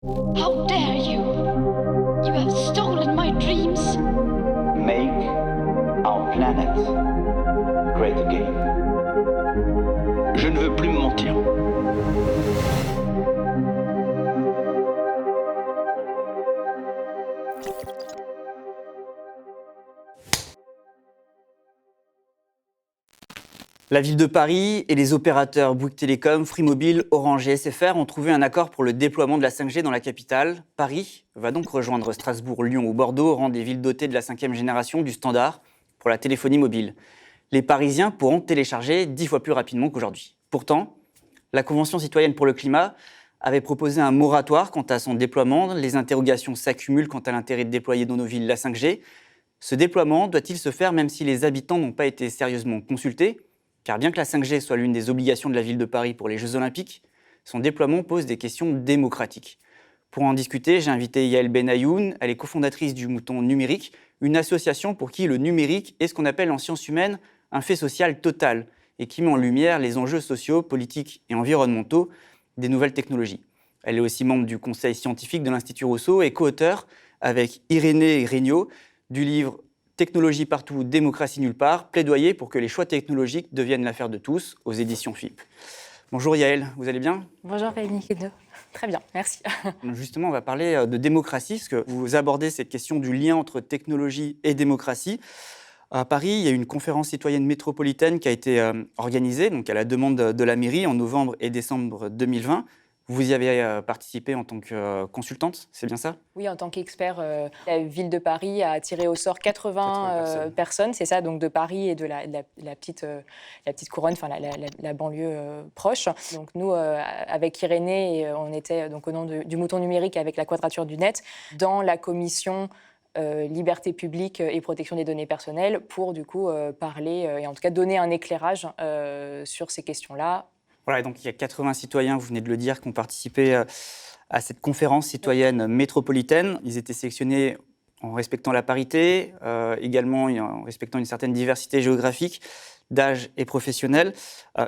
How dare you? You have stolen my dreams. Make our planet great again. Je ne veux plus me mentir. La ville de Paris et les opérateurs Bouygues Telecom, Free Mobile, Orange et SFR ont trouvé un accord pour le déploiement de la 5G dans la capitale. Paris va donc rejoindre Strasbourg, Lyon ou Bordeaux au rang des villes dotées de la 5e génération du standard pour la téléphonie mobile. Les Parisiens pourront télécharger 10 fois plus rapidement qu'aujourd'hui. Pourtant, la Convention citoyenne pour le climat avait proposé un moratoire quant à son déploiement. Les interrogations s'accumulent quant à l'intérêt de déployer dans nos villes la 5G. Ce déploiement doit-il se faire même si les habitants n'ont pas été sérieusement consultés ? Car bien que la 5G soit l'une des obligations de la ville de Paris pour les Jeux Olympiques, son déploiement pose des questions démocratiques. Pour en discuter, j'ai invité Yael Benayoun, elle est cofondatrice du Mouton Numérique, une association pour qui le numérique est ce qu'on appelle en sciences humaines un fait social total et qui met en lumière les enjeux sociaux, politiques et environnementaux des nouvelles technologies. Elle est aussi membre du conseil scientifique de l'Institut Rousseau et co-auteure avec Irénée Regnault du livre Technologie partout, démocratie nulle part, plaidoyer pour que les choix technologiques deviennent l'affaire de tous, aux éditions FIP. Bonjour Yael, vous allez bien ? Bonjour Rémi. Très bien, merci. Justement, on va parler de démocratie, parce que vous abordez cette question du lien entre technologie et démocratie. À Paris, il y a une conférence citoyenne métropolitaine qui a été organisée, donc à la demande de la mairie, en novembre et décembre 2020. Vous y avez participé en tant que consultante, c'est bien ça ? Oui, en tant qu'expert, la ville de Paris a tiré au sort 80 personnes, c'est ça, donc de Paris et de la petite couronne, enfin la banlieue proche. Donc nous, avec Irénée, on était donc au nom du Mouton Numérique avec la Quadrature du Net dans la commission liberté publique et protection des données personnelles pour du coup parler et en tout cas donner un éclairage sur ces questions-là. Voilà, donc il y a 80 citoyens, vous venez de le dire, qui ont participé à cette conférence citoyenne métropolitaine. Ils étaient sélectionnés en respectant la parité, également en respectant une certaine diversité géographique, d'âge et professionnel.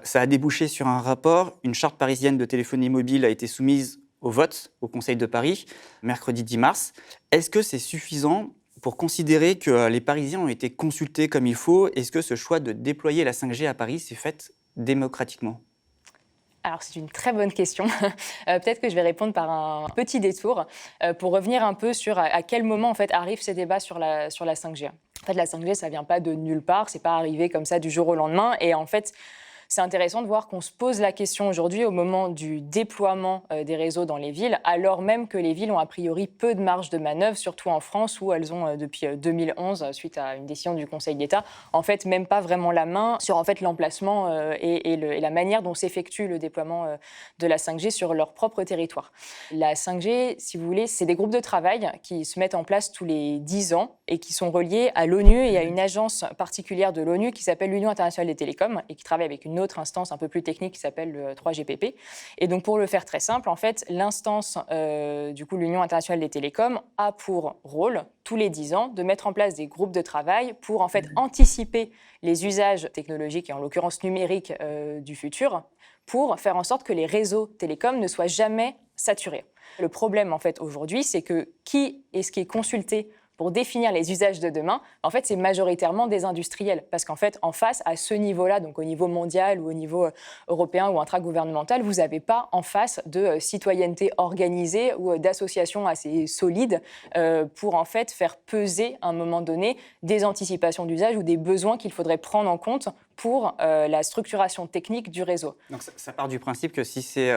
Ça a débouché sur un rapport. Une charte parisienne de téléphonie mobile a été soumise au vote au Conseil de Paris, mercredi 10 mars. Est-ce que c'est suffisant pour considérer que les Parisiens ont été consultés comme il faut ? Est-ce que ce choix de déployer la 5G à Paris s'est fait démocratiquement ? Alors, c'est une très bonne question. Peut-être que je vais répondre par un petit détour pour revenir un peu sur à quel moment en fait, arrivent ces débats sur la 5G. En fait, la 5G, ça ne vient pas de nulle part, c'est pas arrivé comme ça du jour au lendemain. Et en fait, c'est intéressant de voir qu'on se pose la question aujourd'hui au moment du déploiement des réseaux dans les villes, alors même que les villes ont a priori peu de marge de manœuvre, surtout en France où elles ont depuis 2011, suite à une décision du Conseil d'État, en fait même pas vraiment la main sur en fait l'emplacement et la manière dont s'effectue le déploiement de la 5G sur leur propre territoire. La 5G, si vous voulez, c'est des groupes de travail qui se mettent en place tous les 10 ans et qui sont reliés à l'ONU et à une agence particulière de l'ONU qui s'appelle l'Union internationale des télécoms et qui travaille avec une autre instance un peu plus technique qui s'appelle le 3GPP. Et donc, pour le faire très simple, en fait, l'instance, du coup, l'Union internationale des télécoms, a pour rôle, tous les 10 ans, de mettre en place des groupes de travail pour, en fait, anticiper les usages technologiques, et en l'occurrence numériques, du futur, pour faire en sorte que les réseaux télécoms ne soient jamais saturés. Le problème, en fait, aujourd'hui, c'est que qui est-ce qui est consulté pour définir les usages de demain, en fait, c'est majoritairement des industriels. Parce qu'en fait, en face, à ce niveau-là, donc au niveau mondial ou au niveau européen ou intragouvernemental, vous n'avez pas en face de citoyenneté organisée ou d'associations assez solides pour en fait faire peser à un moment donné des anticipations d'usage ou des besoins qu'il faudrait prendre en compte pour la structuration technique du réseau. Donc ça part du principe que si c'est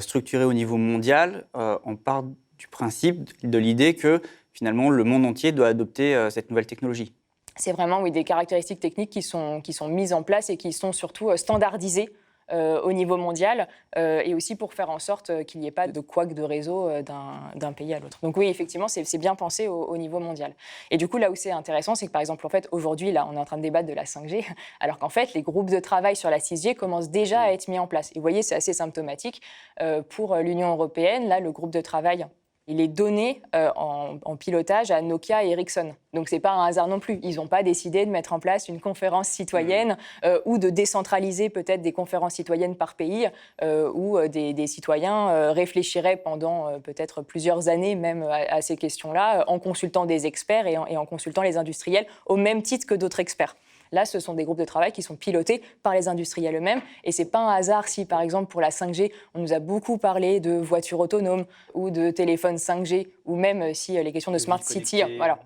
structuré au niveau mondial, on part du principe, de l'idée que finalement, le monde entier doit adopter cette nouvelle technologie. C'est vraiment des caractéristiques techniques qui sont mises en place et qui sont surtout standardisées au niveau mondial et aussi pour faire en sorte qu'il n'y ait pas de couac de réseau d'un pays à l'autre. Donc oui, effectivement, c'est bien pensé au niveau mondial. Et du coup, là où c'est intéressant, c'est que par exemple, en fait, aujourd'hui, là, on est en train de débattre de la 5G, alors qu'en fait, les groupes de travail sur la 6G commencent déjà à être mis en place. Et vous voyez, c'est assez symptomatique pour l'Union européenne. Là, le groupe de travail Il est donné en pilotage à Nokia et Ericsson. Donc, ce n'est pas un hasard non plus. Ils n'ont pas décidé de mettre en place une conférence citoyenne ou de décentraliser peut-être des conférences citoyennes par pays où des citoyens réfléchiraient pendant peut-être plusieurs années même à ces questions-là en consultant des experts et en consultant les industriels au même titre que d'autres experts. Là, ce sont des groupes de travail qui sont pilotés par les industriels eux-mêmes. Et ce n'est pas un hasard si, par exemple, pour la 5G, on nous a beaucoup parlé de voitures autonomes ou de téléphones 5G, ou même si les questions de Smart City, voilà,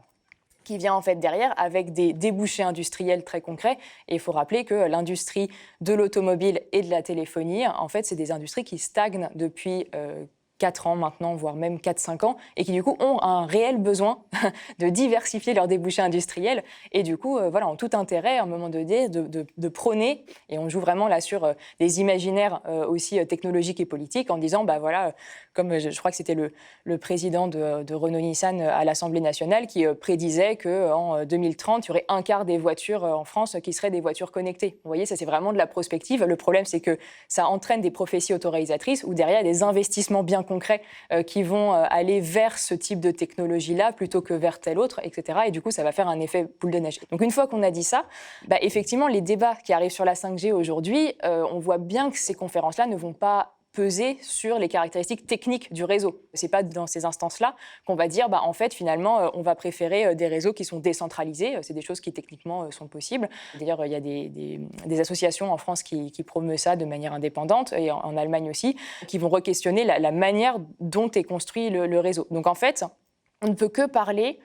qui vient en fait derrière avec des débouchés industriels très concrets. Et il faut rappeler que l'industrie de l'automobile et de la téléphonie, en fait, c'est des industries qui stagnent depuis 4 ans maintenant, voire même 4-5 ans, et qui du coup ont un réel besoin de diversifier leurs débouchés industriels, et du coup voilà, ont tout intérêt à un moment donné de prôner, et on joue vraiment là sur des imaginaires aussi technologiques et politiques, en disant, bah voilà, comme je crois que c'était le président de Renault-Nissan à l'Assemblée nationale qui prédisait qu'en 2030, il y aurait un quart des voitures en France qui seraient des voitures connectées. Vous voyez, ça c'est vraiment de la prospective. Le problème, c'est que ça entraîne des prophéties autoréalisatrices où derrière, il y a des investissements bien concrets qui vont aller vers ce type de technologie-là plutôt que vers tel autre, etc. Et du coup, ça va faire un effet boule de neige. Donc une fois qu'on a dit ça, bah, effectivement, les débats qui arrivent sur la 5G aujourd'hui, on voit bien que ces conférences-là ne vont pas peser sur les caractéristiques techniques du réseau. Ce n'est pas dans ces instances-là qu'on va dire, bah, en fait, finalement, on va préférer des réseaux qui sont décentralisés. C'est des choses qui, techniquement, sont possibles. D'ailleurs, il y a des associations en France qui promeuvent ça de manière indépendante, et en Allemagne aussi, qui vont re-questionner la manière dont est construit le réseau. Donc, en fait, on ne peut que parler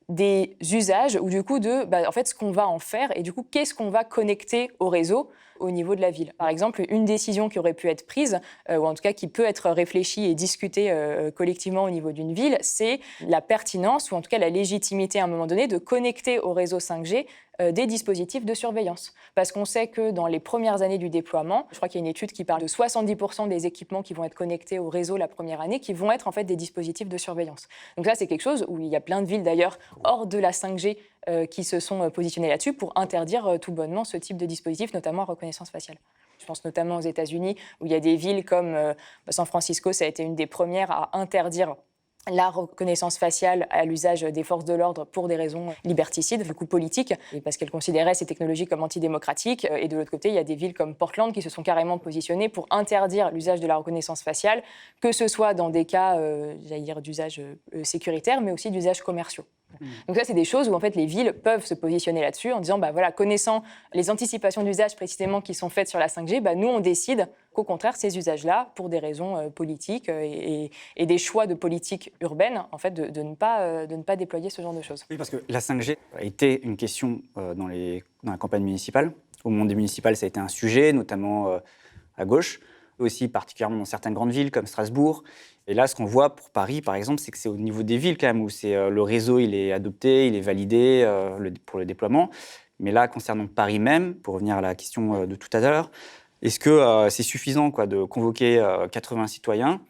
des usages ou du coup en fait, ce qu'on va en faire et du coup, qu'est-ce qu'on va connecter au réseau au niveau de la ville. Par exemple, une décision qui aurait pu être prise, ou en tout cas qui peut être réfléchie et discutée collectivement au niveau d'une ville, c'est la pertinence ou en tout cas la légitimité à un moment donné de connecter au réseau 5G des dispositifs de surveillance. Parce qu'on sait que dans les premières années du déploiement, je crois qu'il y a une étude qui parle de 70% des équipements qui vont être connectés au réseau la première année, qui vont être en fait des dispositifs de surveillance. Donc ça, c'est quelque chose où il y a plein de villes d'ailleurs hors de la 5G qui se sont positionnées là-dessus pour interdire tout bonnement ce type de dispositif, notamment à reconnaissance faciale. Je pense notamment aux États-Unis, où il y a des villes comme San Francisco, ça a été une des premières à interdire la reconnaissance faciale à l'usage des forces de l'ordre pour des raisons liberticides, du coup politiques, et parce qu'elles considéraient ces technologies comme antidémocratiques. Et de l'autre côté, il y a des villes comme Portland qui se sont carrément positionnées pour interdire l'usage de la reconnaissance faciale, que ce soit dans des cas, d'usage sécuritaire, mais aussi d'usage commerciaux. Donc ça, c'est des choses où en fait les villes peuvent se positionner là-dessus en disant, bah voilà, connaissant les anticipations d'usage précisément qui sont faites sur la 5G, bah nous on décide qu'au contraire ces usages-là, pour des raisons politiques et des choix de politique urbaine, en fait, de ne pas déployer ce genre de choses. Oui, parce que la 5G a été une question dans la campagne municipale. Au moment des municipales, ça a été un sujet, notamment à gauche, aussi particulièrement dans certaines grandes villes comme Strasbourg. Et là, ce qu'on voit pour Paris, par exemple, c'est que c'est au niveau des villes quand même où le réseau il est adopté, il est validé pour le déploiement. Mais là, concernant Paris même, pour revenir à la question de tout à l'heure, est-ce que c'est suffisant de convoquer 80 citoyens,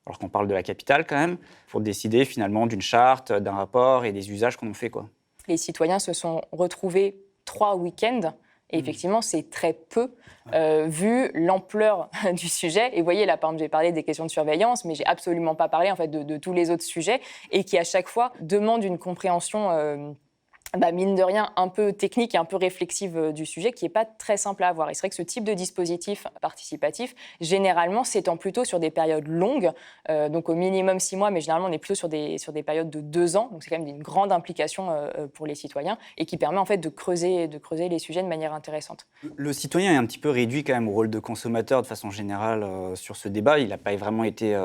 alors qu'on parle de la capitale quand même, pour décider finalement d'une charte, d'un rapport et des usages qu'on en fait, quoi? Les citoyens se sont retrouvés 3 week-ends. Et effectivement, c'est très peu, vu l'ampleur du sujet. Et vous voyez, là, par exemple, j'ai parlé des questions de surveillance, mais j'ai absolument pas parlé en fait, de tous les autres sujets, et qui, à chaque fois, demandent une compréhension mine de rien, un peu technique et un peu réflexive du sujet, qui n'est pas très simple à avoir. Et c'est vrai que ce type de dispositif participatif, généralement, s'étend plutôt sur des périodes longues, donc au minimum 6 mois, mais généralement, on est plutôt sur des périodes de 2 ans. Donc c'est quand même une grande implication pour les citoyens et qui permet en fait de creuser les sujets de manière intéressante. Le citoyen est un petit peu réduit quand même au rôle de consommateur de façon générale sur ce débat. Il n'a pas vraiment été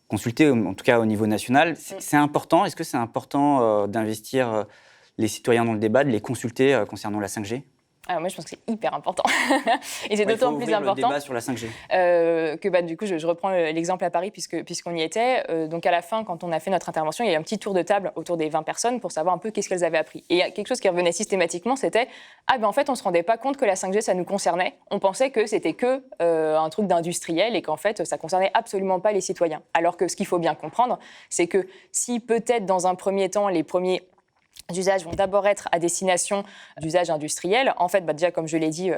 consulté, en tout cas au niveau national. C'est important. Est-ce que c'est important d'investir les citoyens dans le débat, de les consulter concernant la 5G? Alors moi, je pense que c'est hyper important. Et c'est d'autant plus important le débat sur la 5G. Que du coup, je reprends l'exemple à Paris puisqu'on y était. Donc à la fin, quand on a fait notre intervention, il y a eu un petit tour de table autour des 20 personnes pour savoir un peu qu'est-ce qu'elles avaient appris. Et quelque chose qui revenait systématiquement, c'était en fait, on ne se rendait pas compte que la 5G, ça nous concernait. On pensait que c'était que un truc d'industriel et qu'en fait, ça ne concernait absolument pas les citoyens. Alors que ce qu'il faut bien comprendre, c'est que si peut-être dans un premier temps, les premiers usages vont d'abord être à destination d'usages industriels. En fait, déjà, comme je l'ai dit,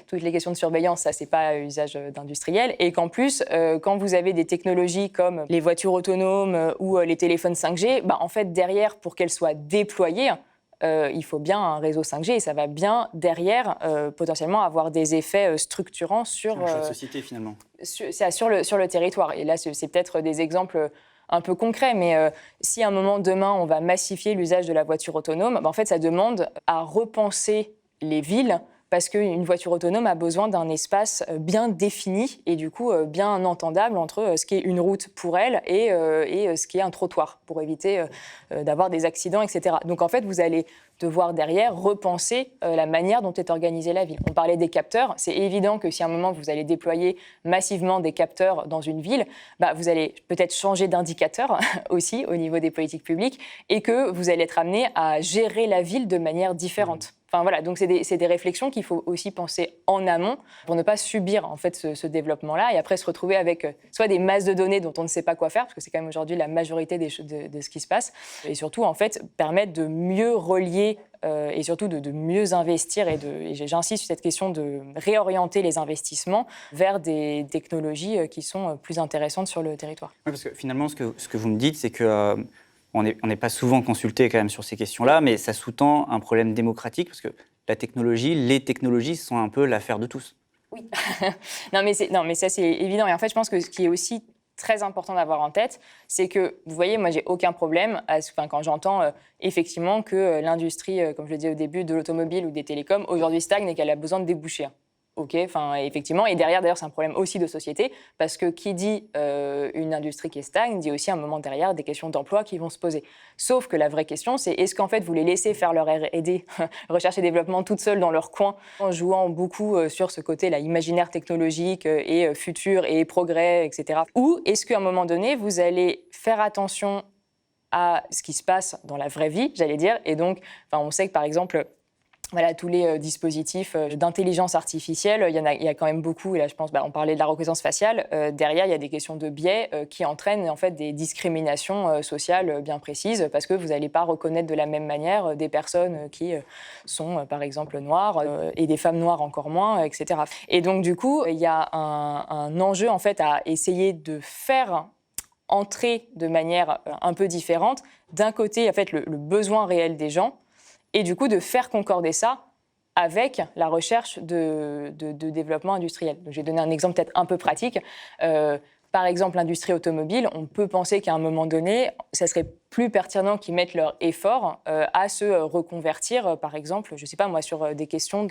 toutes les questions de surveillance, ça, c'est pas usage d'industriel. Et qu'en plus, quand vous avez des technologies comme les voitures autonomes ou les téléphones 5G, en fait, derrière, pour qu'elles soient déployées, il faut bien un réseau 5G et ça va bien, derrière, potentiellement avoir des effets structurants sur la société, finalement. Sur le territoire. Et là, c'est peut-être des exemples un peu concret, mais si à un moment, demain, on va massifier l'usage de la voiture autonome, en fait, ça demande à repenser les villes parce qu'une voiture autonome a besoin d'un espace bien défini et du coup bien entendable entre ce qui est une route pour elle et ce qui est un trottoir pour éviter d'avoir des accidents, etc. Donc en fait, vous allez devoir derrière repenser la manière dont est organisée la ville. On parlait des capteurs. C'est évident que si à un moment vous allez déployer massivement des capteurs dans une ville, vous allez peut-être changer d'indicateur aussi au niveau des politiques publiques et que vous allez être amené à gérer la ville de manière différente. Enfin, voilà, donc c'est des réflexions qu'il faut aussi penser en amont pour ne pas subir en fait ce développement-là et après se retrouver avec soit des masses de données dont on ne sait pas quoi faire, parce que c'est quand même aujourd'hui la majorité de ce qui se passe, et surtout en fait permettre de mieux relier et surtout de mieux investir et j'insiste sur cette question de réorienter les investissements vers des technologies qui sont plus intéressantes sur le territoire. Oui, parce que finalement, ce que vous me dites, c'est que on n'est pas souvent consulté quand même sur ces questions-là, mais ça sous-tend un problème démocratique, parce que les technologies sont un peu l'affaire de tous. Oui. non, mais ça, c'est évident. Et en fait, je pense que ce qui est aussi très important d'avoir en tête, c'est que, vous voyez, moi, j'ai aucun problème quand j'entends effectivement que l'industrie, comme je le disais au début, de l'automobile ou des télécoms, aujourd'hui stagne et qu'elle a besoin de déboucher. OK, effectivement. Et derrière, d'ailleurs, c'est un problème aussi de société, parce que qui dit une industrie qui stagne, dit aussi à un moment derrière des questions d'emploi qui vont se poser. Sauf que la vraie question, c'est est-ce qu'en fait, vous les laissez faire leur R&D, recherche et développement, toutes seules dans leur coin, en jouant beaucoup sur ce côté-là, imaginaire technologique et futur et progrès, etc. Ou est-ce qu'à un moment donné, vous allez faire attention à ce qui se passe dans la vraie vie, j'allais dire, et donc, on sait que, par exemple, voilà, tous les dispositifs d'intelligence artificielle, il y a quand même beaucoup, et là je pense, on parlait de la reconnaissance faciale, derrière il y a des questions de biais qui entraînent en fait des discriminations sociales bien précises, parce que vous n'allez pas reconnaître de la même manière des personnes qui sont par exemple noires et des femmes noires encore moins, etc. Et donc du coup, il y a un enjeu en fait à essayer de faire entrer de manière un peu différente, d'un côté en fait le besoin réel des gens, et du coup de faire concorder ça avec la recherche de développement industriel. Donc, je vais donner un exemple peut-être un peu pratique. Par exemple, l'industrie automobile, on peut penser qu'à un moment donné, ça serait plus pertinent qu'ils mettent leur effort à se reconvertir, par exemple, je ne sais pas moi, sur des questions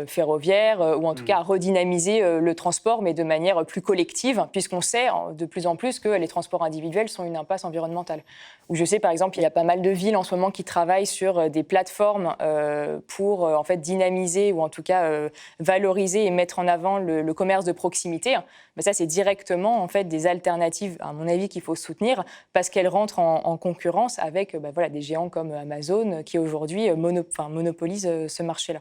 ferroviaires, ou en tout cas à redynamiser le transport, mais de manière plus collective, puisqu'on sait de plus en plus que les transports individuels sont une impasse environnementale. Ou je sais, par exemple, il y a pas mal de villes en ce moment qui travaillent sur des plateformes pour en fait dynamiser ou en tout cas valoriser et mettre en avant le commerce de proximité. Mais ça, c'est directement en fait des alternatives, à mon avis, qu'il faut soutenir parce qu'elles rentrent en concurrence avec des géants comme Amazon qui aujourd'hui monopolisent ce marché-là.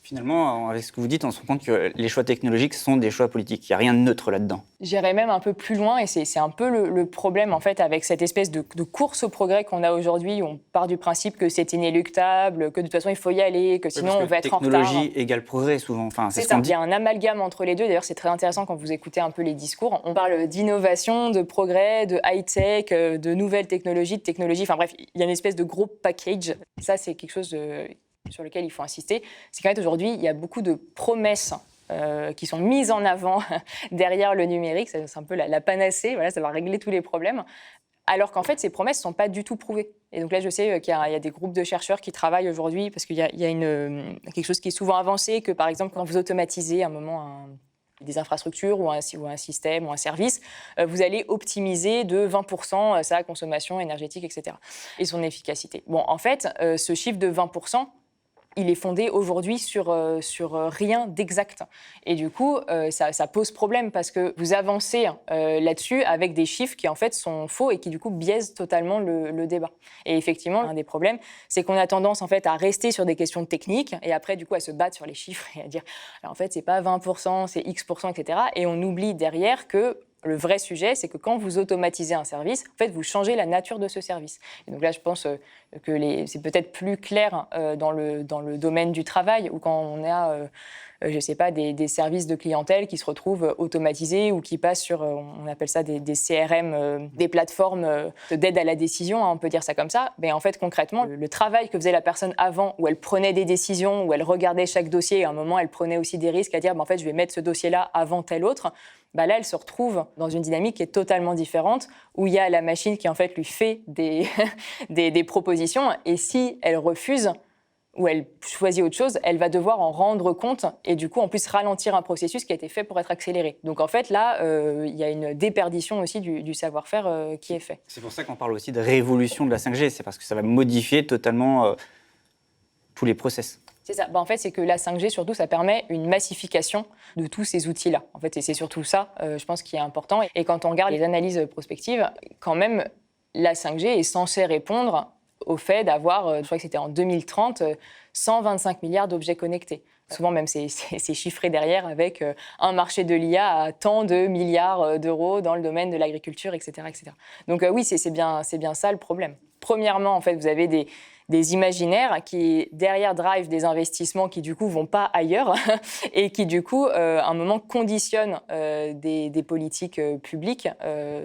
Finalement, avec ce que vous dites, on se rend compte que les choix technologiques sont des choix politiques. Il n'y a rien de neutre là-dedans. J'irais même un peu plus loin, et c'est un peu le problème en fait avec cette espèce de course au progrès qu'on a aujourd'hui. On part du principe que c'est inéluctable, que de toute façon il faut y aller, que sinon on va être en retard. Technologie égale progrès souvent. Enfin, c'est ce qu'on dit. Il y a un amalgame entre les deux. D'ailleurs, c'est très intéressant quand vous écoutez un peu les discours. On parle d'innovation, de progrès, de high-tech, de nouvelles technologies, de technologie. Enfin bref, il y a une espèce de gros package. Ça, c'est quelque chose sur lequel il faut insister. C'est qu'en fait, aujourd'hui, il y a beaucoup de promesses qui sont mises en avant derrière le numérique. C'est un peu la panacée, voilà, ça va régler tous les problèmes. Alors qu'en fait, ces promesses ne sont pas du tout prouvées. Et donc là, je sais qu'il y a des groupes de chercheurs qui travaillent aujourd'hui, parce qu'il y a quelque chose qui est souvent avancé, que par exemple, quand vous automatisez à un moment des infrastructures ou un système ou un service, vous allez optimiser de 20% sa consommation énergétique, etc. et son efficacité. Bon, en fait, ce chiffre de 20%, il est fondé aujourd'hui sur rien d'exact. Et du coup, ça pose problème parce que vous avancez là-dessus avec des chiffres qui en fait sont faux et qui du coup biaisent totalement le débat. Et effectivement, un des problèmes, c'est qu'on a tendance en fait à rester sur des questions techniques et après du coup à se battre sur les chiffres et à dire alors, en fait c'est pas 20%, c'est X%, etc. Et on oublie derrière que Le vrai sujet, c'est que quand vous automatisez un service, en fait, vous changez la nature de ce service. Et donc là, je pense que c'est peut-être plus clair dans le domaine du travail, ou quand on a, je ne sais pas, des services de clientèle qui se retrouvent automatisés ou qui passent sur, on appelle ça des CRM, des plateformes d'aide à la décision, hein, on peut dire ça comme ça. Mais en fait, concrètement, le travail que faisait la personne avant, où elle prenait des décisions, où elle regardait chaque dossier, et à un moment, elle prenait aussi des risques à dire, en fait, je vais mettre ce dossier-là avant tel autre. Bah là, elle se retrouve dans une dynamique qui est totalement différente, où il y a la machine qui, en fait, lui fait des propositions. Et si elle refuse, ou elle choisit autre chose, elle va devoir en rendre compte et du coup, en plus, ralentir un processus qui a été fait pour être accéléré. Donc, en fait, là, il y a une déperdition aussi du savoir-faire qui est fait. C'est pour ça qu'on parle aussi de révolution de la 5G, c'est parce que ça va modifier totalement tous les process. C'est ça. En fait, c'est que la 5G, surtout, ça permet une massification de tous ces outils-là. En fait, et c'est surtout ça, je pense, qui est important. Et quand on regarde les analyses prospectives, quand même, la 5G est censée répondre au fait d'avoir, je crois que c'était en 2030, 125 milliards d'objets connectés. Souvent, même, c'est chiffré derrière avec un marché de l'IA à tant de milliards d'euros dans le domaine de l'agriculture, etc., etc. Donc oui, c'est bien ça le problème. Premièrement, en fait, vous avez des imaginaires qui, derrière, drive des investissements qui, du coup, vont pas ailleurs et qui, du coup, à un moment, conditionnent des politiques publiques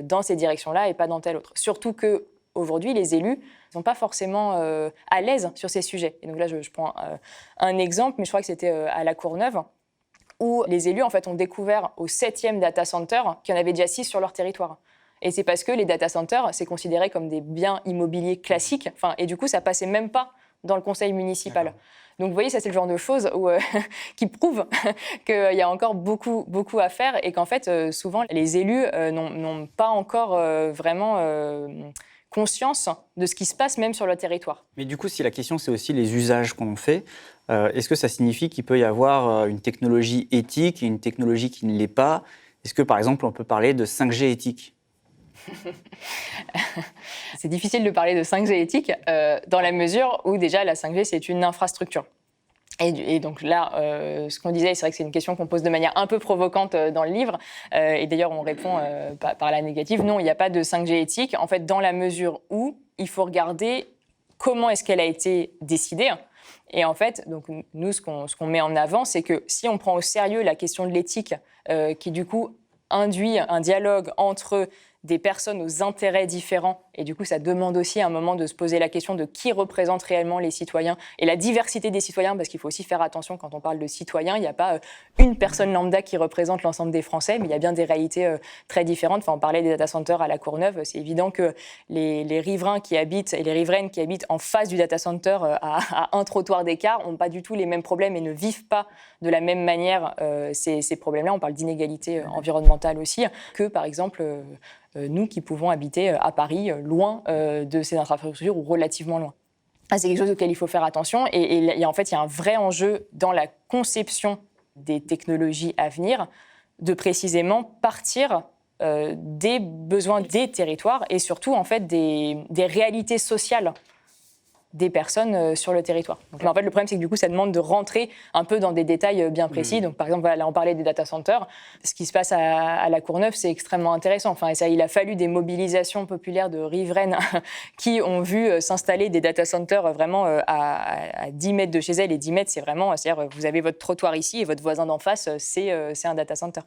dans ces directions-là et pas dans telle autre. Surtout qu'aujourd'hui, les élus ne sont pas forcément à l'aise sur ces sujets. Et donc là, je prends un exemple, mais je crois que c'était à La Courneuve, où les élus, en fait, ont découvert au 7e data center qu'il y en avait déjà 6 sur leur territoire. Et c'est parce que les data centers, c'est considéré comme des biens immobiliers classiques. Et du coup, ça passait même pas dans le conseil municipal. D'accord. Donc, vous voyez, ça, c'est le genre de choses qui prouvent qu'il y a encore beaucoup, beaucoup à faire et qu'en fait, souvent, les élus n'ont pas encore vraiment conscience de ce qui se passe même sur le territoire. Mais du coup, si la question, c'est aussi les usages qu'on en fait, est-ce que ça signifie qu'il peut y avoir une technologie éthique et une technologie qui ne l'est pas ? Est-ce que, par exemple, on peut parler de 5G éthique ? C'est difficile de parler de 5G éthique dans la mesure où déjà la 5G c'est une infrastructure. Et donc là, ce qu'on disait, c'est vrai que c'est une question qu'on pose de manière un peu provocante dans le livre. Et d'ailleurs, on répond par la négative. Non, il n'y a pas de 5G éthique. En fait, dans la mesure où il faut regarder comment est-ce qu'elle a été décidée. Et en fait, donc, nous, ce qu'on met en avant, c'est que si on prend au sérieux la question de l'éthique, qui du coup induit un dialogue entre des personnes aux intérêts différents. Et du coup, ça demande aussi à un moment de se poser la question de qui représente réellement les citoyens et la diversité des citoyens, parce qu'il faut aussi faire attention quand on parle de citoyens. Il n'y a pas une personne lambda qui représente l'ensemble des Français, mais il y a bien des réalités très différentes. On parlait des data centers à La Courneuve. C'est évident que les riverains qui habitent et les riveraines qui habitent en face du data center à un trottoir d'écart n'ont pas du tout les mêmes problèmes et ne vivent pas de la même manière ces problèmes-là. On parle d'inégalité environnementale aussi, que par exemple nous qui pouvons habiter à Paris, loin de ces infrastructures ou relativement loin. C'est quelque chose auquel il faut faire attention et en fait, il y a un vrai enjeu dans la conception des technologies à venir de précisément partir des besoins des territoires et surtout en fait, des réalités sociales des personnes sur le territoire. Donc, en fait, le problème, c'est que du coup, ça demande de rentrer un peu dans des détails bien précis. Donc, par exemple, voilà, là, on parlait des data centers. Ce qui se passe à La Courneuve, c'est extrêmement intéressant. Il a fallu des mobilisations populaires de riveraines qui ont vu s'installer des data centers vraiment à 10 mètres de chez elles. Et 10 mètres, c'est vraiment, c'est-à-dire, vous avez votre trottoir ici et votre voisin d'en face, c'est un data center.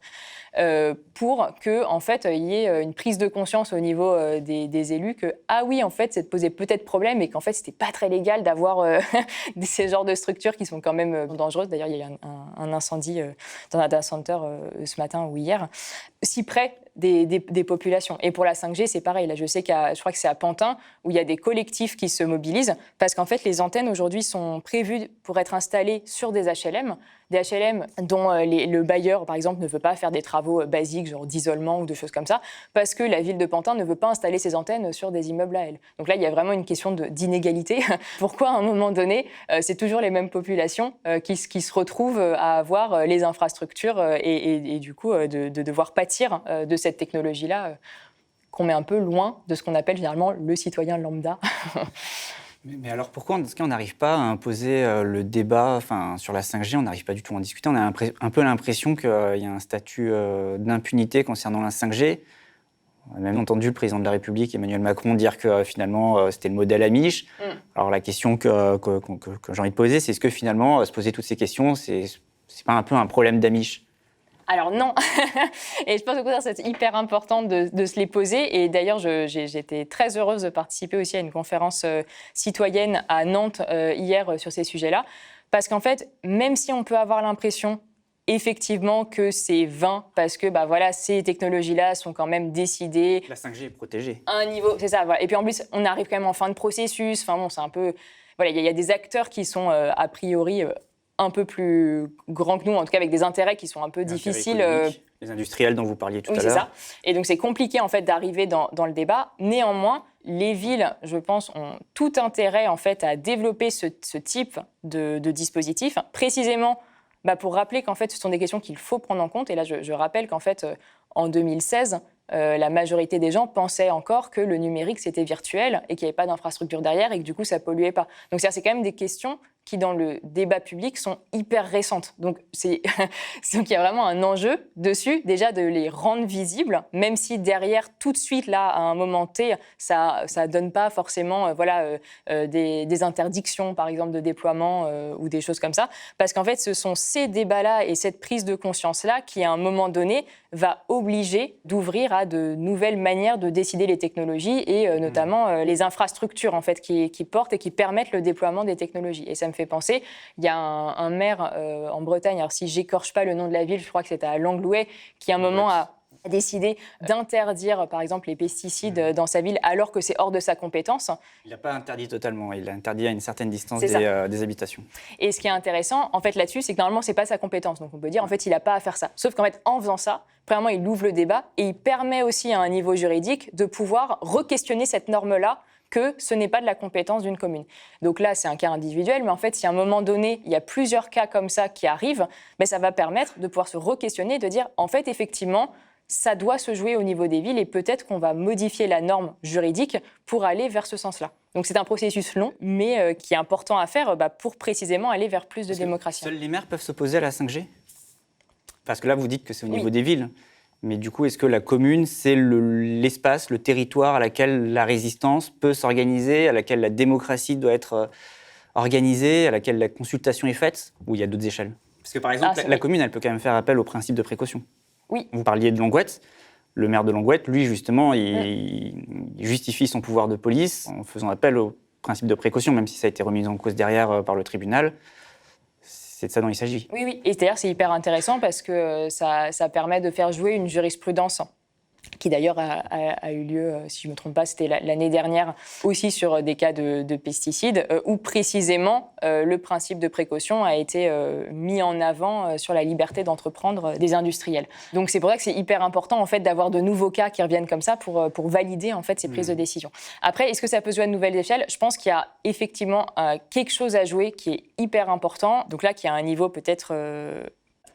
Pour que, en fait, il y ait une prise de conscience au niveau des élus que, ah oui, en fait, ça posait peut-être problème et qu'en fait, c'était pas très légal d'avoir ces genres de structures qui sont quand même dangereuses. D'ailleurs, il y a eu un incendie dans un data center ce matin ou hier, si près des populations. Et pour la 5G, c'est pareil. Là, je crois que c'est à Pantin où il y a des collectifs qui se mobilisent parce qu'en fait, les antennes aujourd'hui sont prévues pour être installées sur des HLM dont le bailleur, par exemple, ne veut pas faire des travaux basiques, genre d'isolement ou de choses comme ça, parce que la ville de Pantin ne veut pas installer ses antennes sur des immeubles à elle. Donc là, il y a vraiment une question d'inégalité. Pourquoi, à un moment donné, c'est toujours les mêmes populations qui se retrouvent à avoir les infrastructures et du coup, de devoir pâtir de cette technologie-là qu'on met un peu loin de ce qu'on appelle généralement le citoyen lambda. Mais alors pourquoi, dans ce cas, on n'arrive pas à imposer le débat sur la 5G, on n'arrive pas du tout à en discuter, on a un peu l'impression qu'il y a un statut d'impunité concernant la 5G. On a même entendu le président de la République, Emmanuel Macron, dire que finalement c'était le modèle Amish. Alors la question que j'ai envie de poser, c'est est-ce que finalement, se poser toutes ces questions, c'est pas un peu un problème d'Amish ? Alors non, et je pense que c'est hyper important de se les poser. Et d'ailleurs, j'étais très heureuse de participer aussi à une conférence citoyenne à Nantes hier sur ces sujets-là. Parce qu'en fait, même si on peut avoir l'impression effectivement que c'est vain, parce que ces technologies-là sont quand même décidées. La 5G est protégée. À un niveau, c'est ça. Voilà. Et puis en plus, on arrive quand même en fin de processus. Enfin bon, c'est un peu. Voilà, il y a des acteurs qui sont a priori un peu plus grands que nous, en tout cas avec des intérêts qui sont un peu difficiles. Les industriels dont vous parliez tout à l'heure. Oui, c'est ça. Et donc c'est compliqué en fait d'arriver dans le débat. Néanmoins, les villes, je pense, ont tout intérêt en fait à développer ce type de dispositif, précisément pour rappeler qu'en fait ce sont des questions qu'il faut prendre en compte. Et là, je rappelle qu'en fait, en 2016, la majorité des gens pensaient encore que le numérique c'était virtuel et qu'il n'y avait pas d'infrastructure derrière et que du coup ça polluait pas. Donc c'est quand même des questions qui dans le débat public sont hyper récentes. Donc il y a vraiment un enjeu dessus, déjà de les rendre visibles, même si derrière tout de suite là à un moment T, ça donne pas forcément des interdictions par exemple de déploiement ou des choses comme ça, parce qu'en fait ce sont ces débats-là et cette prise de conscience-là qui à un moment donné va obliger d'ouvrir à de nouvelles manières de décider les technologies et notamment les infrastructures en fait qui portent et qui permettent le déploiement des technologies. Et ça me fait penser, il y a un maire en Bretagne, alors si j'écorche pas le nom de la ville, je crois que c'était à Langlouet, qui à un moment a décidé d'interdire par exemple les pesticides dans sa ville alors que c'est hors de sa compétence. Il n'a pas interdit totalement, il a interdit à une certaine distance des habitations. Et ce qui est intéressant en fait là-dessus, c'est que normalement c'est pas sa compétence, donc on peut dire en fait il n'a pas à faire ça. Sauf qu'en fait en faisant ça, premièrement il ouvre le débat et il permet aussi à un niveau juridique de pouvoir re-questionner cette norme-là que ce n'est pas de la compétence d'une commune. Donc là, c'est un cas individuel, mais en fait, si à un moment donné, il y a plusieurs cas comme ça qui arrivent, ça va permettre de pouvoir se re-questionner, de dire, en fait, effectivement, ça doit se jouer au niveau des villes et peut-être qu'on va modifier la norme juridique pour aller vers ce sens-là. Donc c'est un processus long, mais qui est important à faire pour précisément aller vers plus de démocratie. Seuls les maires peuvent s'opposer à la 5G ? Parce que là, vous dites que c'est au niveau des villes. Mais du coup, est-ce que la commune, c'est l'espace, le territoire à laquelle la résistance peut s'organiser, à laquelle la démocratie doit être organisée, à laquelle la consultation est faite, ou il y a d'autres échelles ? Parce que par exemple, la commune, elle peut quand même faire appel au principe de précaution. Oui. Vous parliez de Langouette. Le maire de Langouette, lui, justement, il justifie son pouvoir de police en faisant appel au principe de précaution, même si ça a été remis en cause derrière par le tribunal. C'est de ça dont il s'agit. Oui. Et d'ailleurs, c'est hyper intéressant parce que ça permet de faire jouer une jurisprudence qui d'ailleurs a eu lieu, si je ne me trompe pas, c'était l'année dernière, aussi sur des cas de pesticides, où précisément le principe de précaution a été mis en avant sur la liberté d'entreprendre des industriels. Donc c'est pour ça que c'est hyper important en fait, d'avoir de nouveaux cas qui reviennent comme ça pour valider en fait, ces prises de décision. Après, est-ce que ça peut se jouer à de nouvelles échelles ? Je pense qu'il y a effectivement quelque chose à jouer qui est hyper important, donc là qui a un niveau peut-être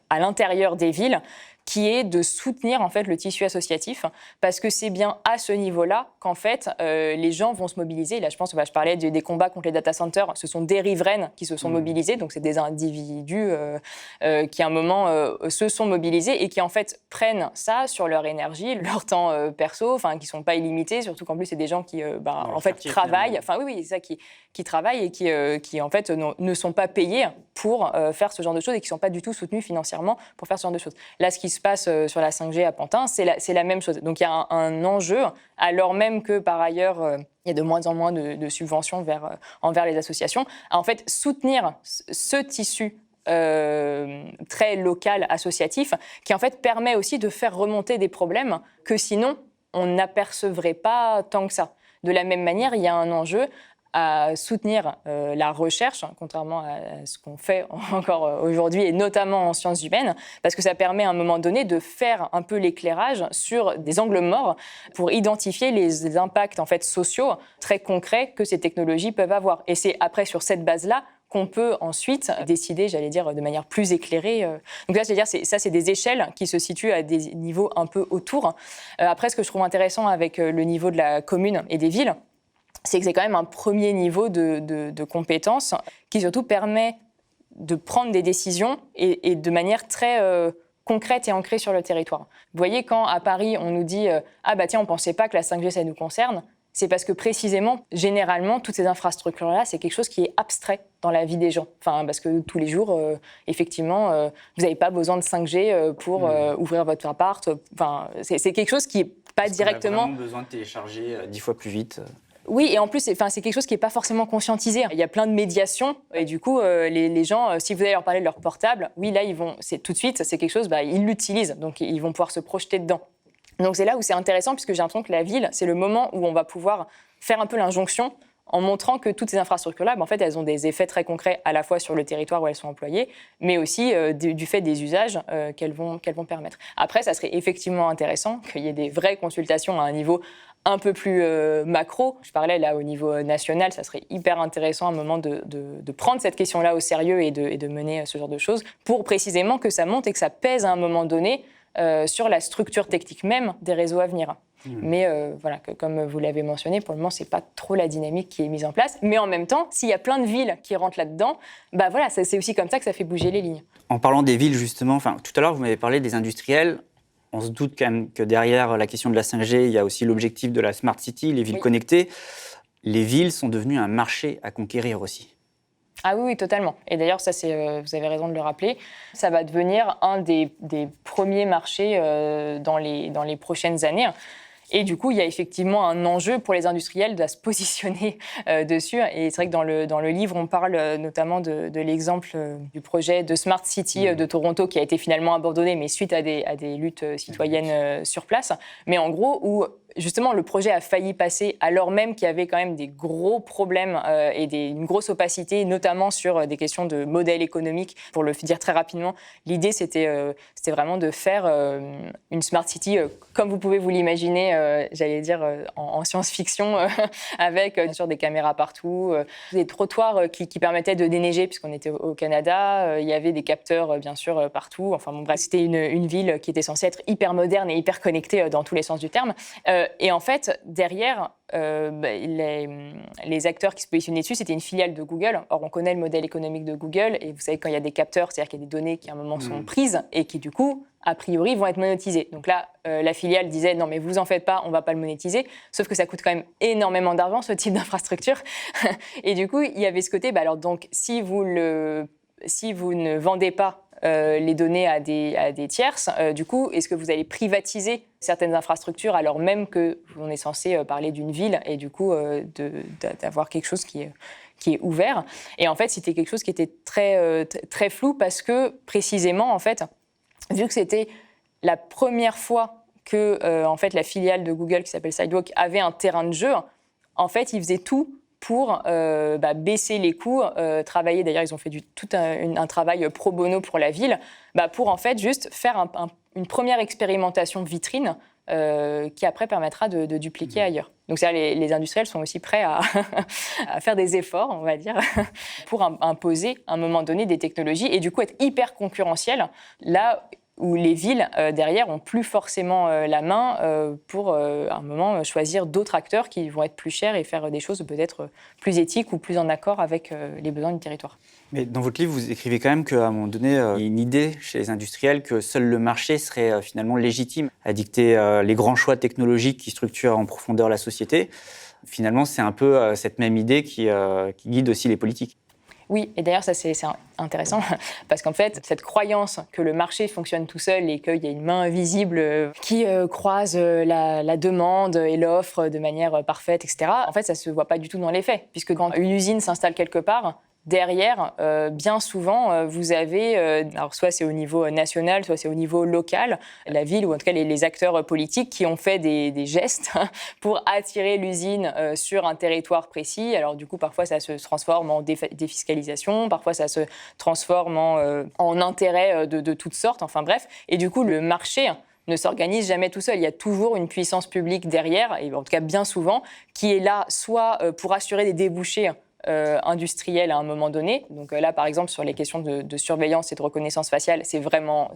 à l'intérieur des villes, qui est de soutenir en fait le tissu associatif, parce que c'est bien à ce niveau-là qu'en fait les gens vont se mobiliser. Là, je pense, je parlais des combats contre les data centers. Ce sont des riveraines qui se sont mobilisés, donc c'est des individus qui à un moment se sont mobilisés et qui en fait prennent ça sur leur énergie, leur temps perso, enfin qui sont pas illimités, surtout qu'en plus c'est des gens qui en fait travaillent. Enfin oui, c'est ça qui travaillent et qui en fait ne sont pas payés pour faire ce genre de choses et qui sont pas du tout soutenus financièrement pour faire ce genre de choses. Là, ce qui se passe sur la 5G à Pantin, c'est la même chose. Donc il y a un enjeu, alors même que par ailleurs, il y a de moins en moins de subventions envers les associations, à en fait soutenir ce tissu très local, associatif, qui en fait permet aussi de faire remonter des problèmes que sinon on n'apercevrait pas tant que ça. De la même manière, il y a un enjeu à soutenir la recherche, contrairement à ce qu'on fait encore aujourd'hui, et notamment en sciences humaines, parce que ça permet à un moment donné de faire un peu l'éclairage sur des angles morts pour identifier les impacts en fait, sociaux très concrets que ces technologies peuvent avoir. Et c'est après sur cette base-là qu'on peut ensuite décider, j'allais dire, de manière plus éclairée. Donc là, c'est des échelles qui se situent à des niveaux un peu autour. Après, ce que je trouve intéressant avec le niveau de la commune et des villes, c'est que c'est quand même un premier niveau de compétence qui surtout permet de prendre des décisions et de manière très concrète et ancrée sur le territoire. Vous voyez, quand à Paris, on nous dit « Ah bah tiens, on ne pensait pas que la 5G, ça nous concerne », c'est parce que précisément, généralement, toutes ces infrastructures-là, c'est quelque chose qui est abstrait dans la vie des gens. Enfin, parce que tous les jours, effectivement, vous n'avez pas besoin de 5G pour ouvrir votre appart. Enfin, c'est quelque chose qui n'est pas Parce directement... On a vraiment besoin de télécharger 10 fois plus vite. Oui, et en plus, c'est quelque chose qui n'est pas forcément conscientisé. Il y a plein de médiations, et du coup, les gens, si vous allez leur parler de leur portable, oui, là, tout de suite, c'est quelque chose, ils l'utilisent, donc ils vont pouvoir se projeter dedans. Donc c'est là où c'est intéressant, puisque j'ai l'impression que la ville, c'est le moment où on va pouvoir faire un peu l'injonction en montrant que toutes ces infrastructures-là, en fait, elles ont des effets très concrets à la fois sur le territoire où elles sont employées, mais aussi du fait des usages qu'elles vont permettre. Après, ça serait effectivement intéressant qu'il y ait des vraies consultations à un niveau un peu plus macro. Je parlais là au niveau national, ça serait hyper intéressant à un moment de prendre cette question-là au sérieux et de mener ce genre de choses pour précisément que ça monte et que ça pèse à un moment donné sur la structure technique même des réseaux à venir. Mais voilà, comme vous l'avez mentionné, pour le moment, ce n'est pas trop la dynamique qui est mise en place. Mais en même temps, s'il y a plein de villes qui rentrent là-dedans, voilà, c'est aussi comme ça que ça fait bouger les lignes. En parlant des villes, justement, tout à l'heure, vous m'avez parlé des industriels. On se doute quand même que derrière la question de la 5G, il y a aussi l'objectif de la Smart City, les villes connectées. Les villes sont devenues un marché à conquérir aussi. Ah oui, totalement. Et d'ailleurs, ça, vous avez raison de le rappeler, ça va devenir un des premiers marchés dans les prochaines années. Et du coup, il y a effectivement un enjeu pour les industriels de se positionner dessus. Et c'est vrai que dans le livre, on parle notamment de l'exemple du projet de Smart City de Toronto qui a été finalement abandonné, mais suite à des luttes citoyennes sur place. Mais en gros, où justement, le projet a failli passer alors même qu'il y avait quand même des gros problèmes et une grosse opacité, notamment sur des questions de modèle économique. Pour le dire très rapidement, l'idée, c'était vraiment de faire une Smart City, comme vous pouvez vous l'imaginer, j'allais dire en science-fiction, avec bien sûr des caméras partout, des trottoirs qui permettaient de déneiger, puisqu'on était au Canada. Il y avait des capteurs, bien sûr, partout. Enfin bon, bref, c'était une ville qui était censée être hyper moderne et hyper connectée dans tous les sens du terme. Et en fait, derrière, les acteurs qui se positionnaient dessus, c'était une filiale de Google. Or, on connaît le modèle économique de Google. Et vous savez, quand il y a des capteurs, c'est-à-dire qu'il y a des données qui, à un moment, sont prises et qui, du coup, a priori, vont être monétisées. Donc là, la filiale disait « Non, mais vous en faites pas, on va pas le monétiser ». Sauf que ça coûte quand même énormément d'argent, ce type d'infrastructure. Et du coup, il y avait ce côté, alors donc, si vous ne vendez pas les données à des tierces, du coup, est-ce que vous allez privatiser certaines infrastructures alors même qu'on est censé parler d'une ville et du coup d'avoir quelque chose qui est ouvert. Et en fait, c'était quelque chose qui était très flou parce que précisément, en fait, vu que c'était la première fois que en fait, la filiale de Google qui s'appelle Sidewalk avait un terrain de jeu, en fait, ils faisaient tout pour baisser les coûts, travailler, d'ailleurs ils ont fait tout un travail pro bono pour la ville, pour en fait juste faire une première expérimentation vitrine qui après permettra de dupliquer ailleurs. Donc les industriels sont aussi prêts à faire des efforts, on va dire, pour imposer à un moment donné des technologies et du coup être hyper concurrentiels là où les villes, derrière, n'ont plus forcément la main pour, à un moment, choisir d'autres acteurs qui vont être plus chers et faire des choses peut-être plus éthiques ou plus en accord avec les besoins du territoire. Mais dans votre livre, vous écrivez quand même qu'à un moment donné, il y a une idée chez les industriels que seul le marché serait finalement légitime à dicter les grands choix technologiques qui structurent en profondeur la société. Finalement, c'est un peu cette même idée qui guide aussi les politiques. Oui, et d'ailleurs, ça c'est intéressant, parce qu'en fait, cette croyance que le marché fonctionne tout seul et qu'il y a une main invisible qui croise la demande et l'offre de manière parfaite, etc., en fait, ça ne se voit pas du tout dans les faits, puisque quand une usine s'installe quelque part, derrière, bien souvent, vous avez, alors soit c'est au niveau national, soit c'est au niveau local, la ville ou en tout cas les acteurs politiques qui ont fait des gestes pour attirer l'usine sur un territoire précis. Alors du coup, parfois ça se transforme en défiscalisation, parfois ça se transforme en intérêt de toutes sortes, enfin bref. Et du coup, le marché ne s'organise jamais tout seul. Il y a toujours une puissance publique derrière, et en tout cas bien souvent, qui est là soit pour assurer des débouchés industrielle à un moment donné. Donc là, par exemple, sur les questions de surveillance et de reconnaissance faciale, c'est vraiment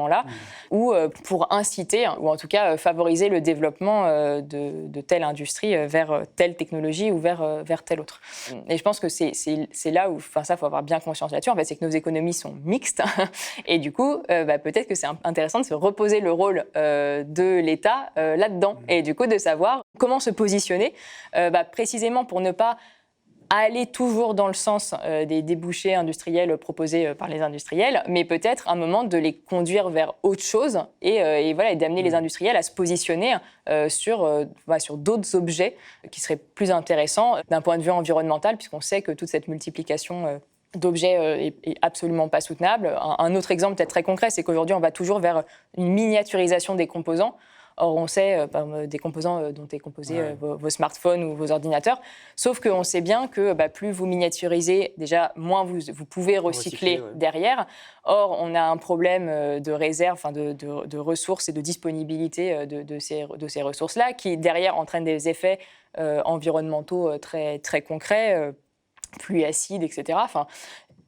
là. Ou pour inciter, ou en tout cas favoriser le développement de telle industrie vers telle technologie ou vers telle autre. Et je pense que c'est là où, ça, il faut avoir bien conscience là-dessus, en fait, c'est que nos économies sont mixtes. Et du coup, peut-être que c'est intéressant de se reposer le rôle de l'État là-dedans. Et du coup, de savoir comment se positionner, précisément pour ne pas aller toujours dans le sens des débouchés industriels proposés par les industriels, mais peut-être un moment de les conduire vers autre chose et d'amener les industriels à se positionner sur d'autres objets qui seraient plus intéressants d'un point de vue environnemental, puisqu'on sait que toute cette multiplication d'objets est absolument pas soutenable. Un autre exemple peut-être très concret, c'est qu'aujourd'hui, on va toujours vers une miniaturisation des composants. Or, on sait des composants dont est composé vos smartphones ou vos ordinateurs. Sauf qu'on sait bien que plus vous miniaturisez, déjà, moins vous pouvez recycler derrière. Or, on a un problème de réserve, de ressources et de disponibilité de ces ressources-là, qui, derrière, entraînent des effets environnementaux très, très concrets, pluie acide, etc.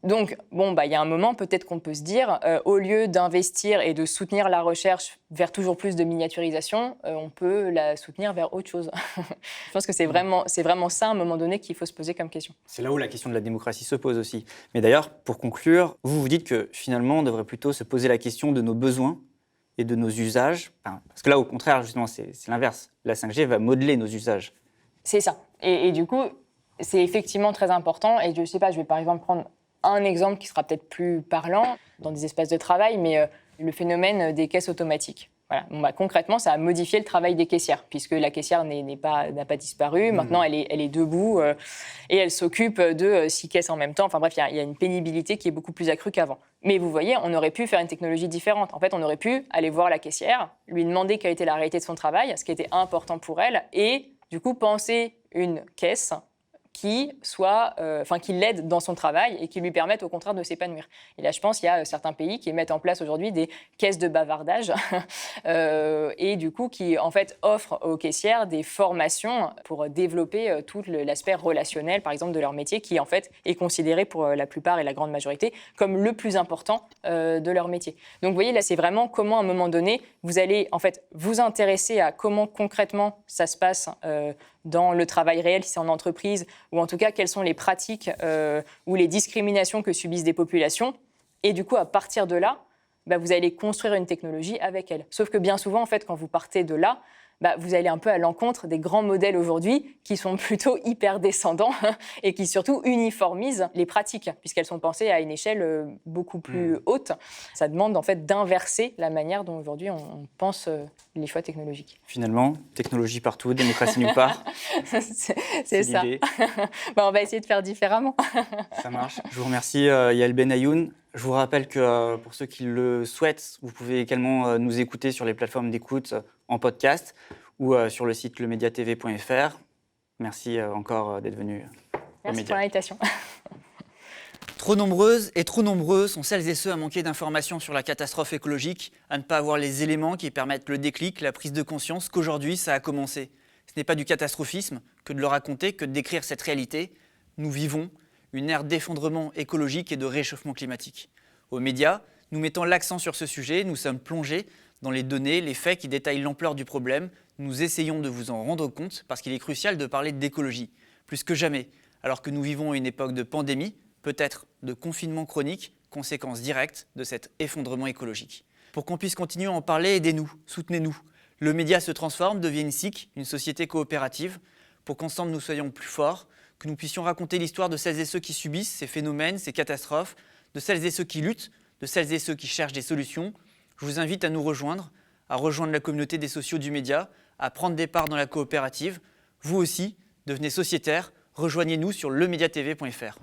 Donc, il y a un moment, peut-être qu'on peut se dire, au lieu d'investir et de soutenir la recherche vers toujours plus de miniaturisation, on peut la soutenir vers autre chose. Je pense que c'est vraiment ça, à un moment donné, qu'il faut se poser comme question. C'est là où la question de la démocratie se pose aussi. Mais d'ailleurs, pour conclure, vous dites que finalement, on devrait plutôt se poser la question de nos besoins et de nos usages. Parce que là, au contraire, justement, c'est l'inverse. La 5G va modeler nos usages. C'est ça. Et du coup, c'est effectivement très important. Et je ne sais pas, je vais par exemple prendre un exemple qui sera peut-être plus parlant dans des espaces de travail, mais le phénomène des caisses automatiques. Voilà. Concrètement, ça a modifié le travail des caissières, puisque la caissière n'a pas disparu. Maintenant, elle est debout et elle s'occupe de 6 caisses en même temps. Enfin bref, il y a une pénibilité qui est beaucoup plus accrue qu'avant. Mais vous voyez, on aurait pu faire une technologie différente. En fait, on aurait pu aller voir la caissière, lui demander quelle était la réalité de son travail, ce qui était important pour elle, et du coup, penser une caisse qui l'aide dans son travail et qui lui permettent au contraire de s'épanouir. Et là, je pense qu'il y a certains pays qui mettent en place aujourd'hui des caisses de bavardage et du coup qui en fait offrent aux caissières des formations pour développer tout l'aspect relationnel, par exemple, de leur métier, qui en fait est considéré pour la plupart et la grande majorité comme le plus important de leur métier. Donc vous voyez, là, c'est vraiment comment à un moment donné, vous allez en fait vous intéresser à comment concrètement ça se passe dans le travail réel, si c'est en entreprise, ou en tout cas, quelles sont les pratiques ou les discriminations que subissent des populations. Et du coup, à partir de là, vous allez construire une technologie avec elle. Sauf que bien souvent, en fait, quand vous partez de là, vous allez un peu à l'encontre des grands modèles aujourd'hui qui sont plutôt hyper descendants et qui surtout uniformisent les pratiques, puisqu'elles sont pensées à une échelle beaucoup plus haute. Ça demande en fait d'inverser la manière dont aujourd'hui on pense les choix technologiques. Finalement, technologie partout, démocratie nulle part. c'est ça. On va essayer de faire différemment. Ça marche. Je vous remercie, Yael Benayoun. Je vous rappelle que pour ceux qui le souhaitent, vous pouvez également nous écouter sur les plateformes d'écoute en podcast ou sur le site lemediatv.fr. Merci encore d'être venu. Merci pour l'invitation. Trop nombreuses et trop nombreux sont celles et ceux à manquer d'informations sur la catastrophe écologique, à ne pas avoir les éléments qui permettent le déclic, la prise de conscience qu'aujourd'hui ça a commencé. Ce n'est pas du catastrophisme que de le raconter, que de décrire cette réalité. Nous vivons une ère d'effondrement écologique et de réchauffement climatique. Aux médias, nous mettons l'accent sur ce sujet, nous sommes plongés dans les données, les faits qui détaillent l'ampleur du problème. Nous essayons de vous en rendre compte parce qu'il est crucial de parler d'écologie. Plus que jamais, alors que nous vivons une époque de pandémie, peut-être de confinement chronique, conséquence directe de cet effondrement écologique. Pour qu'on puisse continuer à en parler, aidez-nous, soutenez-nous. Le média se transforme, devient une SIC, une société coopérative, pour qu'ensemble nous soyons plus forts, que nous puissions raconter l'histoire de celles et ceux qui subissent ces phénomènes, ces catastrophes, de celles et ceux qui luttent, de celles et ceux qui cherchent des solutions. Je vous invite à nous rejoindre, à rejoindre la communauté des sociaux du média, à prendre des parts dans la coopérative. Vous aussi, devenez sociétaire, rejoignez-nous sur lemediatv.fr.